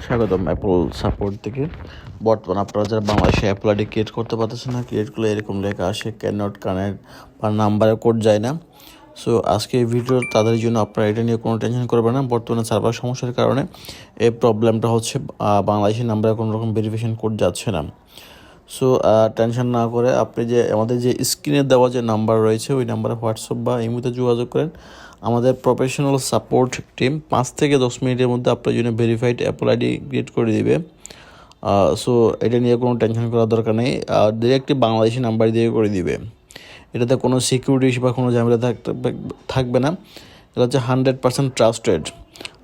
স্বাগতম Apple support থেকে। বর্তমানে আপনারা যারা বাংলাদেশে অ্যাপল আইডি ক্রিয়েট করতে পারতেছেন না, ক্রিয়েট করলে এরকম লেখা আসে ক্যান নট কানেক্ট বা নাম্বারে কোড যায় না। সো আজকে এই ভিডিও তাদের জন্য, আপনারা এটা নিয়ে কোনো টেনশন করবেন না। বর্তমানে সার্ভার সমস্যার কারণে এই প্রবলেমটা হচ্ছে, বাংলাদেশি নাম্বারে কোনো রকম ভেরিফিকেশন কোড যাচ্ছে না। সো টেনশন না করে আপনি যে আমাদের যে স্ক্রিনে দেওয়া যে নাম্বার রয়েছে ওই নাম্বারে হোয়াটসঅ্যাপ বা ইমোতে যোগাযোগ করেন। আমাদের প্রফেশনাল সাপোর্ট টিম 5 থেকে 10 মিনিটের মধ্যে আপনার জন্য ভেরিফাইড অ্যাপল আইডি ক্রিয়েট করে দিবে। সো এটা নিয়ে কোনো টেনশন করার দরকার নেই, ডিরেক্টলি বাংলাদেশি নাম্বার দিয়ে করে দিবে। এটাতে কোনো সিকিউরিটি ইস্যু বা কোনো ঝামেলা থাকবে না। এটা হচ্ছে 100% ট্রাস্টেড।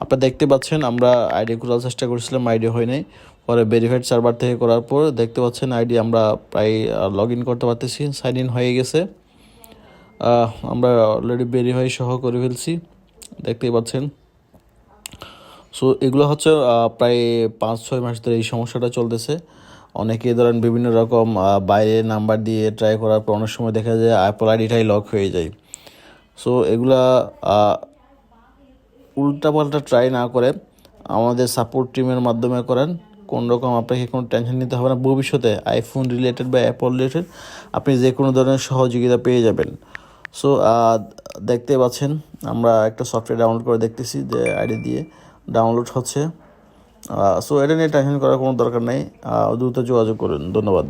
আপনারা দেখতে পাচ্ছেন আমরা আইডি খোলার চেষ্টা করেছিলাম, আইডি হয় নাই। পরে ভেরিফাইড সার্ভার থেকে করার পর দেখতে পাচ্ছেন আইডি আমরা প্রায় লগ ইন করতে পারতেছি, সাইন ইন হয়ে গেছে। আমরা অলরেডি ভেরিফাই সহ করে ফেলছি, দেখতেই পাচ্ছেন। সো এগুলো হচ্ছে প্রায় 5-6 মাস ধরে এই সমস্যাটা চলতেছে। অনেকেই ধরেন বিভিন্ন রকম বাইরে নাম্বার দিয়ে ট্রাই করার পর অনেক সময় দেখা যায় অ্যাপল আইডিটাই লক হয়ে যায়। সো এগুলা উল্টাপাল্টা ট্রাই না করে আমাদের সাপোর্ট টিমের মাধ্যমে করেন। কোন রকম আপনাকে কোনো টেনশন নিতে হবে না। ভবিষ্যতে আইফোন রিলেটেড বা অ্যাপল রিলেটেড আপনি যে কোনো ধরনের সহযোগিতা পেয়ে যাবেন। সো দেখতে পাচ্ছেন আমরা একটা সফটওয়্যার ডাউনলোড করে দেখতেছি যে আইডি দিয়ে ডাউনলোড হচ্ছে। সো এটা নিয়ে টেনশন করার কোনো দরকার নেই, দ্রুত যোগাযোগ করুন। ধন্যবাদ।